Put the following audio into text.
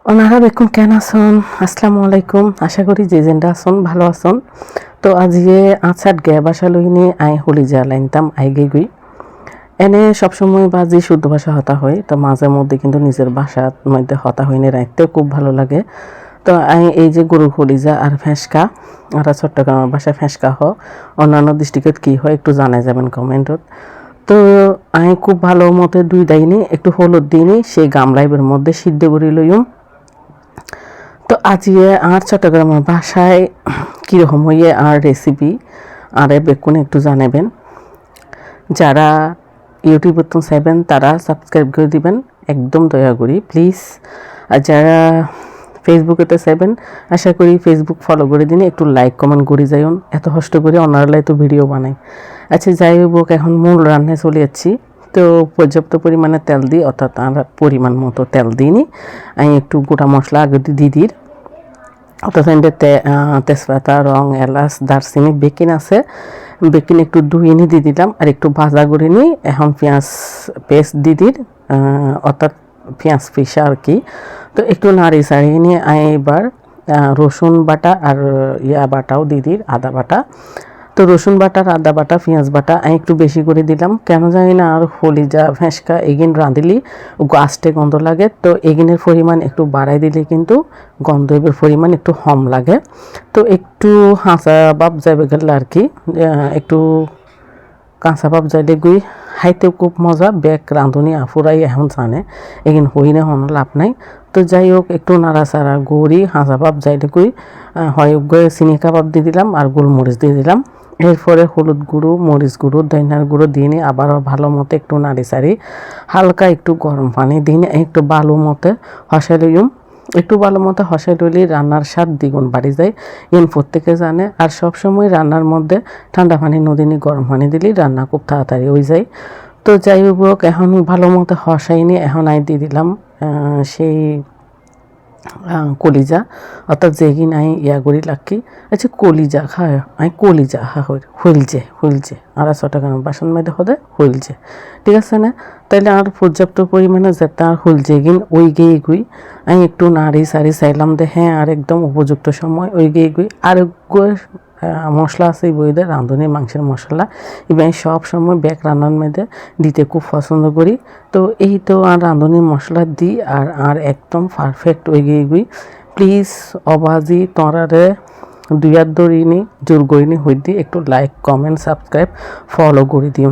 ওনারা বেকুন কেন আসন? আসসালামু আলাইকুম। আশা করি যে যেনটা আসন ভালো আসন। তো আজকে আছাট গে বাসা লইনি আই হলি যা লাইনতাম আইগে গুই এনে সবসময় বাজি শুদ্ধ ভাষা হতা হয়, তো মাঝে মধ্যে কিন্তু নিজের ভাষার মধ্যে হতা হইনি রাখতেও খুব ভালো লাগে। তো আই এই যে গরু হলিজা আর ফেঁসকা আর চট্টগ্রামের ভাষায় ফেঁসকা অন্যান্য ডিস্ট্রিক্টত কি হয় একটু জানাই যাবেন কমেন্টত। তো আমি খুব ভালো মতো দুই দাইনি একটু হলুদ দিইনি সেই গামলাইবের মধ্যে সিদ্ধ করে লইম। তো আজকে আর চট্টগ্রামের ভাষায় কীরকম হইয়ে আর রেসিপি আর বেকুন একটু জানাবেন। যারা ইউটিউবে তো চাইবেন তারা সাবস্ক্রাইব করে দিবেন একদম দয়া করি প্লিজ। আর যারা ফেসবুকেতে চাইবেন আশা করি ফেসবুক ফলো করে দিন, একটু লাইক কমেন্ট করে যাইন, এত কষ্ট করে অনারলাই তো ভিডিও বানাই। আচ্ছা যাই হোক, এখন মূল রান্নায় চলে যাচ্ছি। তো পর্যাপ্ত পরিমাণে তেল দিই, অর্থাৎ আর পরিমাণ মতো তেল দিইনি। আমি একটু গোটা মশলা আগে দিদির অর্থাৎ তেজপাতা, রং, এলাচ, দারচিনি, বেকিন আছে, বেকিন একটু ধুয়ে নিয়ে দিয়ে দিলাম আর একটু ভাজা করে নিই। এখন পেঁয়াজ পেস্ট দিদির অর্থাৎ পেঁয়াজ পিসা আর কি। তো একটু নাড়ি চাড়িয়ে নিয়ে এবার রসুন বাটা আর বাটাও দিদির আদা বাটা। তো রসুন বাটা, আদা বাটা, পেঁয়াজ বাটা আমি একটু বেশি করে দিলাম, কেন জানি না আর হলিজা ফেঁসকা এগিন রাঁধিলি গাছটে গন্ধ লাগে, তো এগিনের পরিমাণ একটু বাড়াই দিলে কিন্তু গন্ধের পরিমাণ একটু কম লাগে। তো একটু হাঁচা ভাব যাবে গেলে আর কি, একটু কাঁচা ভাব যাইলে গুই খাইতেও খুব মজা। বেগ রাঁধুনি আফুরাই এখন জানে এগিন হই না হন লাভ নাই। তো যাই হোক একটু নাড়াচাড়া গড়ি হাঁচা ভাব যাইলে গুই হয় চিনি কাবাব দিয়ে দিলাম আর গোলমরিচ দিয়ে দিলাম। এরপরে হলুদ গুঁড়ো, মরিচ গুঁড়ো, ধনিয়ার গুঁড়ো দিয়ে নিয়ে আবারও ভালো মতো একটু নাড়ি চাড়ি হালকা একটু গরম পানি দিয়ে একটু ভালো মতো হসাই লইম। একটু ভালো মতো হসাই লইলে রান্নার স্বাদ দ্বিগুণ বাড়ি যায়, প্রত্যেকে জানে। আর সবসময় রান্নার মধ্যে ঠান্ডা পানি নদিনী গরম পানি দিলে রান্না খুব তাড়াতাড়ি হয়ে যায়। তো যাই হোক এখন ভালো মতো হসাই নিয়ে এখন দিয়ে দিলাম সেই কলিজা, অর্থাৎ যেগি নাই করি লাকি। আচ্ছা কলিজা খায় কলিজা হইলছে আর চট্টগ্রামের বাসন মেয়েদের হদে হইলছে, ঠিক আছে না? তাইলে আর পর্যাপ্ত পরিমাণে যেটা আর হইলছে গিন ওই গিয়ে গুই আমি একটু নাড়ি সারি চাইলাম দে হ্যাঁ আর একদম উপযুক্ত সময় ওই গিয়ে গুই আর মশলা আছে এই বইদের রাঁধুনি মাংসের মশলা এবার সব সময় ব্যাগ রান্নার মেয়েদের দিতে খুব পছন্দ করি। তো এই তো আর রাঁধুনি মশলা দিই আর একদম পারফেক্ট হয়ে গিয়ে গুই। প্লিজ অবাজি তরারে দুই হাত ধরিনি জোর করিনি হই দি একটু লাইক কমেন্ট সাবস্ক্রাইব ফলো করে দিও।